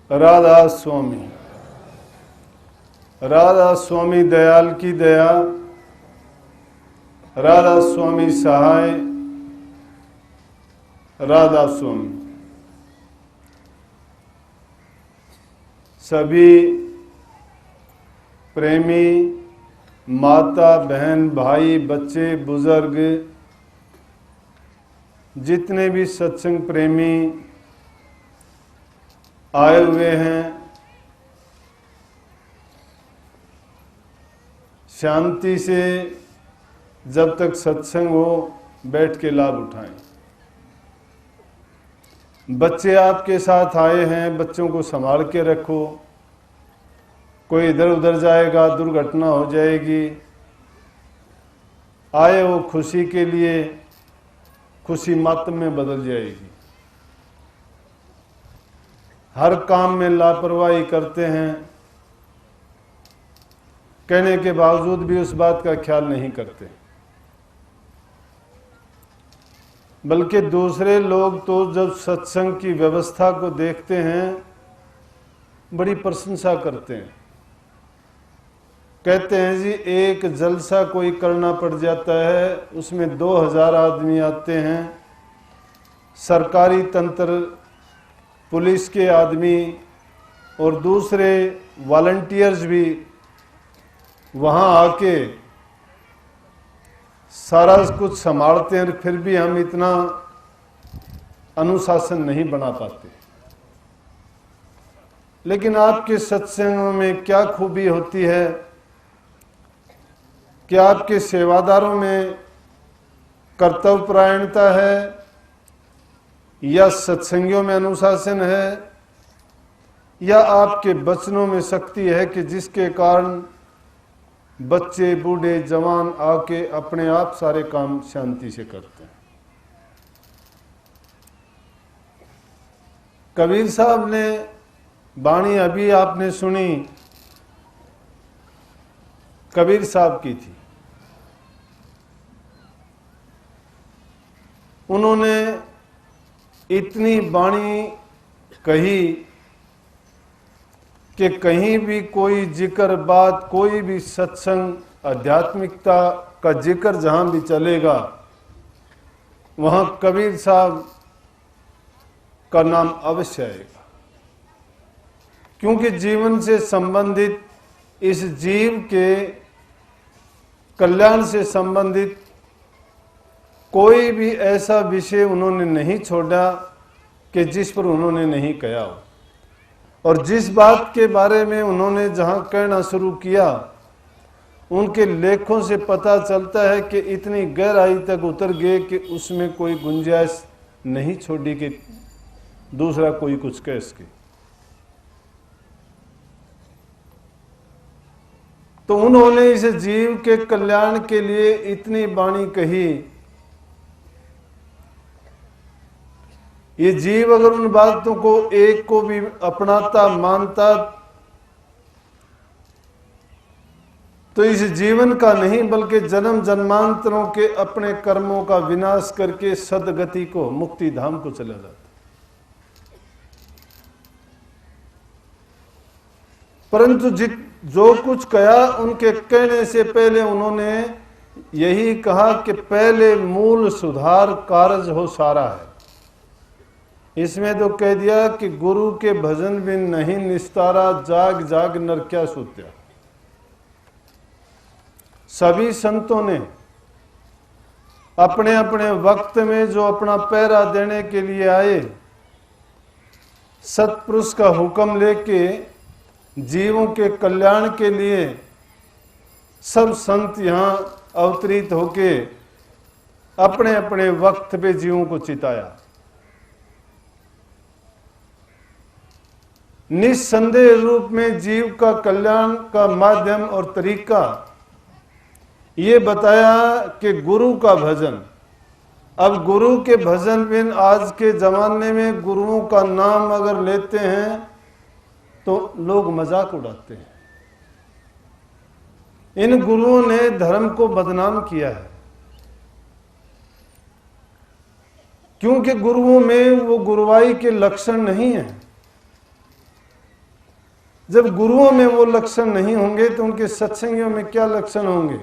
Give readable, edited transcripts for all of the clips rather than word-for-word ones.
राधा स्वामी। राधा स्वामी दयाल की दया, राधा स्वामी सहाय, राधा स्वामी। सभी प्रेमी माता बहन भाई बच्चे बुजुर्ग जितने भी सत्संग प्रेमी आए हुए हैं, शांति से जब तक सत्संग हो बैठ के लाभ उठाएं। बच्चे आपके साथ आए हैं, बच्चों को संभाल के रखो। कोई इधर उधर जाएगा, दुर्घटना हो जाएगी। आए वो खुशी के लिए, खुशी मातम में बदल जाएगी। हर काम में लापरवाही करते हैं, कहने के बावजूद भी उस बात का ख्याल नहीं करते। बल्कि दूसरे लोग तो जब सत्संग की व्यवस्था को देखते हैं बड़ी प्रशंसा करते हैं। कहते हैं जी एक जलसा कोई करना पड़ जाता है, उसमें 2000 आदमी आते हैं, सरकारी तंत्र, पुलिस के आदमी और दूसरे वॉलंटियर्स भी वहाँ आके सारा कुछ संभालते हैं, फिर भी हम इतना अनुशासन नहीं बना पाते। लेकिन आपके सत्संगों में क्या खूबी होती है कि आपके सेवादारों में कर्तव्यपरायणता है या सत्संगियों में अनुशासन है या आपके वचनों में शक्ति है कि जिसके कारण बच्चे बूढ़े जवान आके अपने आप सारे काम शांति से करते हैं। कबीर साहब ने वाणी अभी आपने सुनी, कबीर साहब की थी। उन्होंने इतनी वाणी कही कि कहीं भी कोई जिक्र बात, कोई भी सत्संग आध्यात्मिकता का जिक्र जहां भी चलेगा वहां कबीर साहब का नाम अवश्य आएगा। क्योंकि जीवन से संबंधित, इस जीव के कल्याण से संबंधित कोई भी ऐसा विषय उन्होंने नहीं छोड़ा कि जिस पर उन्होंने नहीं कहा हो। और जिस बात के बारे में उन्होंने जहां कहना शुरू किया, उनके लेखों से पता चलता है कि इतनी गहराई तक उतर गए कि उसमें कोई गुंजाइश नहीं छोड़ी कि दूसरा कोई कुछ कह सके। तो उन्होंने इस जीव के कल्याण के लिए इतनी वाणी कही। ये जीव अगर उन बातों को एक को भी अपनाता मानता तो इस जीवन का नहीं बल्कि जन्म जन्मांतरों के अपने कर्मों का विनाश करके सदगति को, मुक्ति धाम को चला जाता। परंतु जो कुछ कहा, उनके कहने से पहले उन्होंने यही कहा कि पहले मूल सुधार कारज हो सारा है। इसमें तो कह दिया कि गुरु के भजन बिन नहीं निस्तारा, जाग जाग नर क्या सूत्या। सभी संतों ने अपने अपने वक्त में जो अपना पहरा देने के लिए आए, सतपुरुष का हुक्म लेके जीवों के कल्याण के लिए सब संत यहां अवतरित होके अपने अपने वक्त पे जीवों को चिताया। निस्संदेह रूप में जीव का कल्याण का माध्यम और तरीका ये बताया कि गुरु का भजन। अब गुरु के भजन बिन आज के जमाने में गुरुओं का नाम अगर लेते हैं तो लोग मजाक उड़ाते हैं। इन गुरुओं ने धर्म को बदनाम किया है, क्योंकि गुरुओं में वो गुरुवाई के लक्षण नहीं है। जब गुरुओं में वो लक्षण नहीं होंगे तो उनके सत्संगियों में क्या लक्षण होंगे?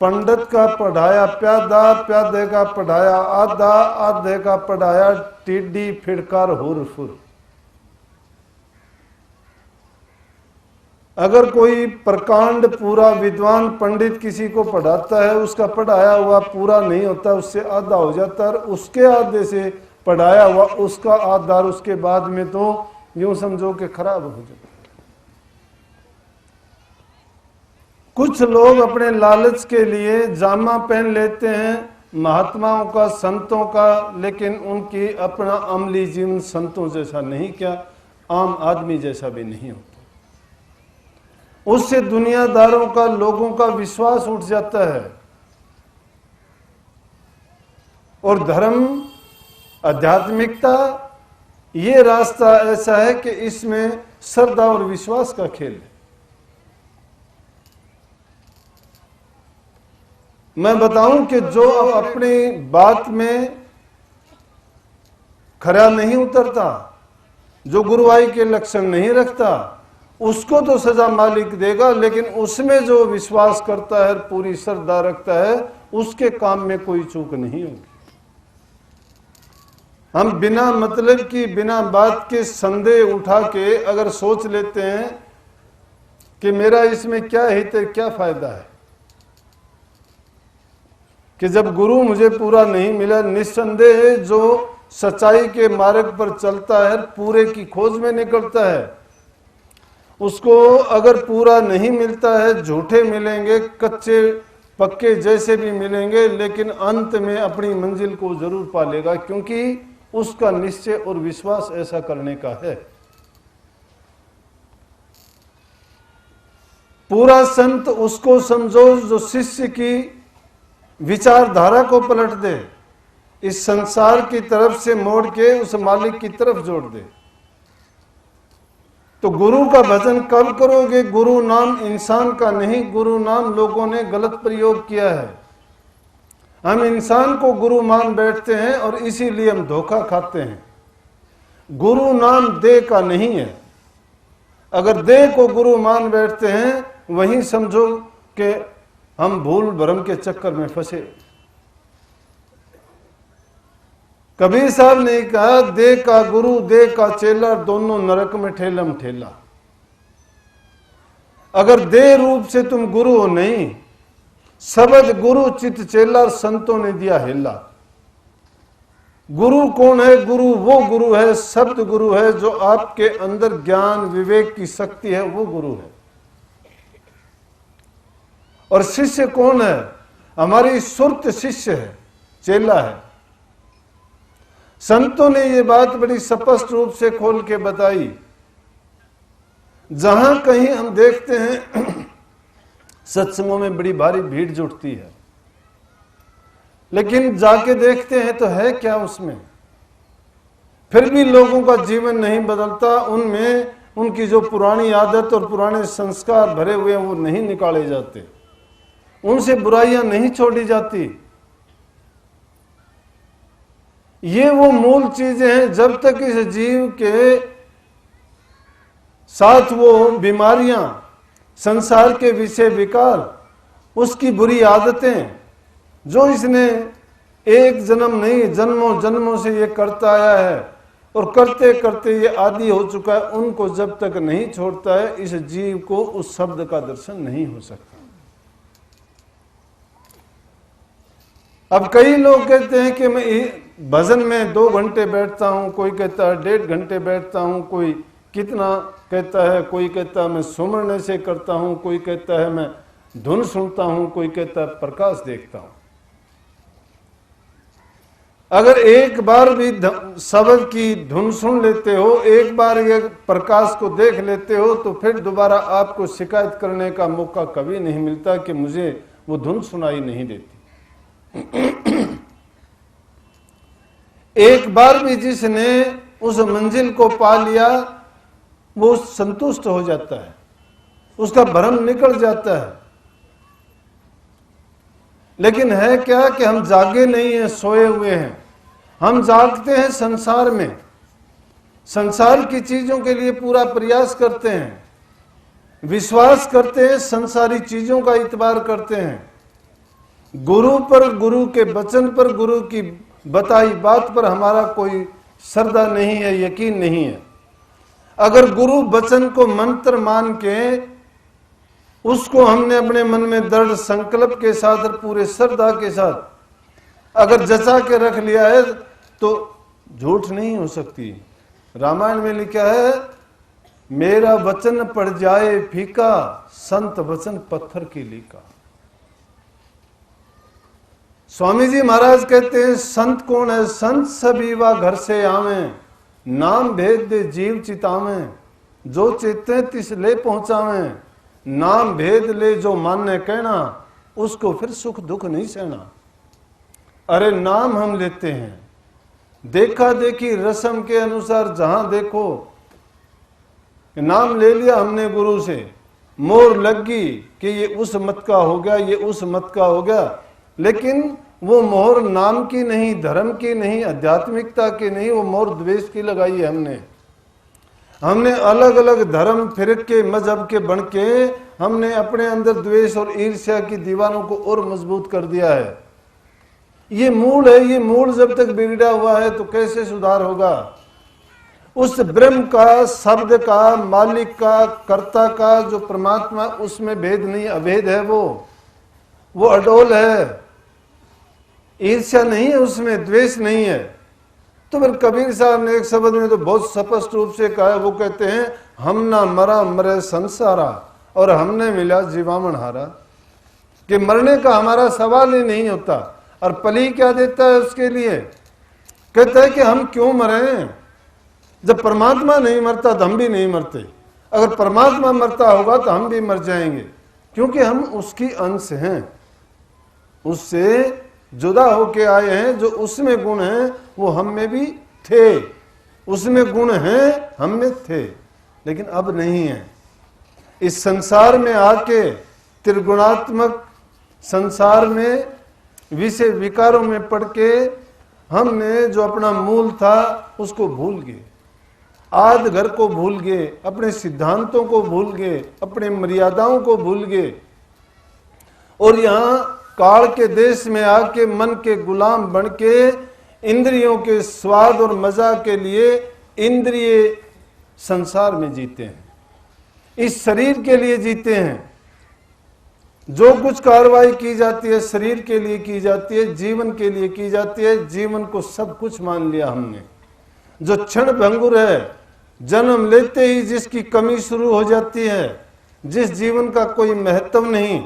पंडित का पढ़ाया प्यादा, प्यादे का पढ़ाया आधा, आधे का पढ़ाया टिड्डी फिड़कार हुरफुर। अगर कोई प्रकांड पूरा विद्वान पंडित किसी को पढ़ाता है, उसका पढ़ाया हुआ पूरा नहीं होता, उससे आधा हो जाता है, उसके आधे से पढ़ाया हुआ उसका आधा, उसके बाद में तो यूं समझो कि खराब हो जाता है। कुछ लोग अपने लालच के लिए जामा पहन लेते हैं महात्माओं का, संतों का, लेकिन उनकी अपना अमली जीवन संतों जैसा नहीं, क्या आम आदमी जैसा भी नहीं होता। उससे दुनियादारों का, लोगों का विश्वास उठ जाता है। और धर्म, आध्यात्मिकता, ये रास्ता ऐसा है कि इसमें श्रद्धा और विश्वास का खेल है। मैं बताऊं कि जो अपनी बात में खरा नहीं उतरता, जो गुरुवाई के लक्षण नहीं रखता, उसको तो सजा मालिक देगा, लेकिन उसमें जो विश्वास करता है, पूरी श्रद्धा रखता है, उसके काम में कोई चूक नहीं होगी। हम बिना मतलब की, बिना बात के संदेह उठा के अगर सोच लेते हैं कि मेरा इसमें क्या हित है, क्या फायदा है, कि जब गुरु मुझे पूरा नहीं मिला, निस्संदेह जो सच्चाई के मार्ग पर चलता है, पूरे की खोज में निकलता है, उसको अगर पूरा नहीं मिलता है, झूठे मिलेंगे, कच्चे पक्के जैसे भी मिलेंगे, लेकिन अंत में अपनी मंजिल को जरूर पा लेगा, क्योंकि उसका निश्चय और विश्वास ऐसा करने का है। पूरा संत उसको समझो जो शिष्य की विचारधारा को पलट दे, इस संसार की तरफ से मोड़ के उस मालिक की तरफ जोड़ दे। तो गुरु का भजन कब करोगे? गुरु नाम इंसान का नहीं, गुरु नाम लोगों ने गलत प्रयोग किया है। हम इंसान को गुरु मान बैठते हैं और इसीलिए हम धोखा खाते हैं। गुरु नाम देह का नहीं है। अगर देह को गुरु मान बैठते हैं, वहीं समझो कि हम भूल भ्रम के चक्कर में फंसे। कबीर साहब ने कहा, देह का गुरु देह का चेला, दोनों नरक में ठेलम ठेला। अगर देह रूप से तुम गुरु हो नहीं, शब्द गुरु चित चेला, संतों ने दिया हेला। गुरु कौन है? गुरु वो गुरु है, शब्द गुरु है, जो आपके अंदर ज्ञान विवेक की शक्ति है, वो गुरु है। और शिष्य कौन है? हमारी सुरत शिष्य है, चेला है। संतों ने ये बात बड़ी स्पष्ट रूप से खोल के बताई। जहां कहीं हम देखते हैं सत्संगों में बड़ी भारी भीड़ जुटती है, लेकिन जाके देखते हैं तो है क्या उसमें? फिर भी लोगों का जीवन नहीं बदलता, उनमें उनकी जो पुरानी आदत और पुराने संस्कार भरे हुए हैं वो नहीं निकाले जाते, उनसे बुराइयां नहीं छोड़ी जाती। ये वो मूल चीजें हैं। जब तक इस जीव के साथ वो बीमारियां, संसार के विषय विकार, उसकी बुरी आदतें, जो इसने एक जन्म नहीं जन्मों जन्मों से ये करता आया है और करते करते ये आदी हो चुका है, उनको जब तक नहीं छोड़ता है, इस जीव को उस शब्द का दर्शन नहीं हो सकता। अब कई लोग कहते हैं कि मैं भजन में 2 घंटे बैठता हूं, कोई कहता है 1.5 घंटे बैठता हूं, कोई कितना कहता है, कोई कहता है मैं सुमरने से करता हूं, कोई कहता है मैं धुन सुनता हूं, कोई कहता है प्रकाश देखता हूं। अगर एक बार भी शब्द की धुन सुन लेते हो, एक बार ये प्रकाश को देख लेते हो, तो फिर दोबारा आपको शिकायत करने का मौका कभी नहीं मिलता कि मुझे वो धुन सुनाई नहीं देती। एक बार भी जिसने उस मंजिल को पा लिया, वो संतुष्ट हो जाता है, उसका भ्रम निकल जाता है। लेकिन है क्या कि हम जागे नहीं हैं, सोए हुए हैं। हम जागते हैं संसार में। संसार की चीजों के लिए पूरा प्रयास करते हैं, विश्वास करते हैं, संसारी चीजों का इतबार करते हैं। गुरु पर, गुरु के वचन पर, गुरु की बताई बात पर हमारा कोई श्रद्धा नहीं है, यकीन नहीं है। अगर गुरु वचन को मंत्र मान के उसको हमने अपने मन में दृढ़ संकल्प के साथ और पूरे श्रद्धा के साथ अगर जचा के रख लिया है तो झूठ नहीं हो सकती। रामायण में लिखा है, मेरा वचन पड़ जाए फीका, संत वचन पत्थर की लीका। स्वामी जी महाराज कहते हैं, संत कौन है? संत सभी वा घर से आवे, नाम भेद दे जीव चितावे, जो चेते तिस ले पहुंचावे, नाम भेद ले जो माने कहना, उसको फिर सुख दुख नहीं सहना। अरे नाम हम लेते हैं, देखा देखी रस्म के अनुसार जहां देखो नाम ले लिया हमने गुरु से, मोर लग गई कि ये उस मत का हो गया, ये उस मत का हो गया, लेकिन वो मोहर नाम की नहीं, धर्म की नहीं, आध्यात्मिकता की नहीं, वो मोहर द्वेष की लगाई है हमने अलग अलग धर्म फिरके मजहब के बन के हमने अपने अंदर द्वेष और ईर्ष्या की दीवारों को और मजबूत कर दिया है। ये मूल है, ये मूल जब तक बिगड़ा हुआ है तो कैसे सुधार होगा? उस ब्रह्म का, शब्द का, मालिक का, कर्ता का जो परमात्मा, उसमें भेद नहीं, अभेद है, वो अडोल है, ईर्ष्या नहीं है, उसमें द्वेष नहीं है। तो फिर कबीर साहब ने एक शब्द में तो बहुत स्पष्ट रूप से कहा, वो कहते हैं, हम ना मरा मरे संसारा और हमने मिला जीवामण हारा, कि मरने का हमारा सवाल ही नहीं होता। और पली क्या देता है उसके लिए? कहता है कि हम क्यों मरे, जब परमात्मा नहीं मरता तो हम भी नहीं मरते, अगर परमात्मा मरता होगा तो हम भी मर जाएंगे, क्योंकि हम उसकी अंश हैं, उससे जुदा होके आए हैं। जो उसमें गुण हैं वो हम में भी थे, उसमें गुण हैं हम में थे, लेकिन अब नहीं है। इस संसार में आके त्रिगुणात्मक संसार में विषय विकारों में पड़ के हमने जो अपना मूल था उसको भूल गए, आद घर को भूल गए, अपने सिद्धांतों को भूल गए, अपने मर्यादाओं को भूल गए, और यहाँ काल के देश में आके मन के गुलाम बन के इंद्रियों के स्वाद और मजा के लिए इंद्रिय संसार में जीते हैं, इस शरीर के लिए जीते हैं। जो कुछ कार्रवाई की जाती है शरीर के लिए की जाती है, जीवन के लिए की जाती है, जीवन को सब कुछ मान लिया हमने। जो क्षण भंगुर है, जन्म लेते ही जिसकी कमी शुरू हो जाती है, जिस जीवन का कोई महत्व नहीं,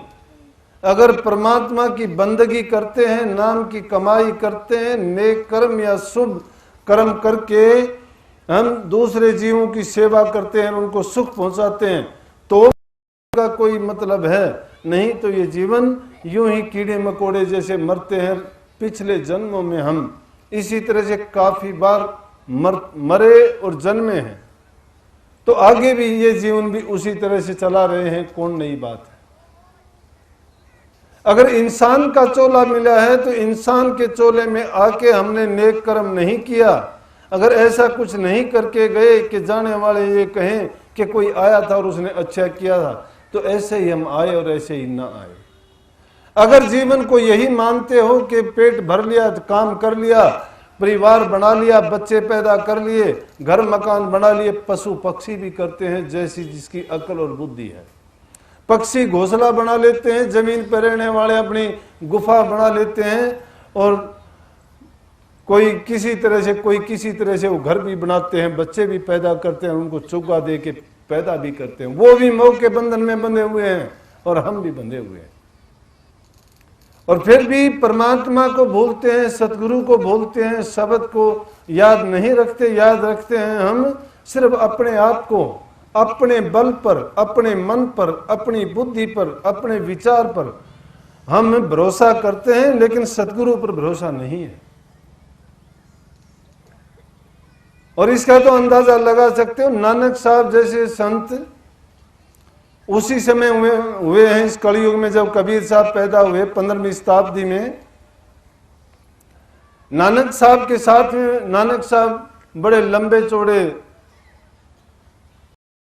अगर परमात्मा की बंदगी करते हैं, नाम की कमाई करते हैं, नेक कर्म या शुभ कर्म करके हम दूसरे जीवों की सेवा करते हैं, उनको सुख पहुंचाते हैं, तो का कोई मतलब है। नहीं तो ये जीवन यूं ही कीड़े मकोड़े जैसे मरते हैं। पिछले जन्मों में हम इसी तरह से काफी बार मरे और जन्मे हैं, तो आगे भी ये जीवन भी उसी तरह से चला रहे हैं, कौन नई बात है। अगर इंसान का चोला मिला है तो इंसान के चोले में आके हमने नेक कर्म नहीं किया, अगर ऐसा कुछ नहीं करके गए कि जाने वाले ये कहें कि कोई आया था और उसने अच्छा किया था, तो ऐसे ही हम आए और ऐसे ही ना आए। अगर जीवन को यही मानते हो कि पेट भर लिया, काम कर लिया, परिवार बना लिया, बच्चे पैदा कर लिए, घर मकान बना लिए, पशु पक्षी भी करते हैं जैसी जिसकी अकल और बुद्धि है। पक्षी घोंसला बना लेते हैं, जमीन पर रहने वाले अपनी गुफा बना लेते हैं, और कोई किसी तरह से वो घर भी बनाते हैं, बच्चे भी पैदा करते हैं, उनको चुगा दे के पैदा भी करते हैं। वो भी मोह के बंधन में बंधे हुए हैं और हम भी बंधे हुए हैं, और फिर भी परमात्मा को भूलते हैं, सतगुरु को भूलते हैं, शब्द को याद नहीं रखते। याद रखते हैं हम सिर्फ अपने आप को, अपने बल पर, अपने मन पर, अपनी बुद्धि पर, अपने विचार पर हम भरोसा करते हैं, लेकिन सतगुरु पर भरोसा नहीं है। और इसका तो अंदाजा लगा सकते हो, नानक साहब जैसे संत उसी समय हुए हैं इस कलयुग में, जब कबीर साहब पैदा हुए 15वीं शताब्दी में। नानक साहब के साथ में नानक साहब बड़े लंबे चौड़े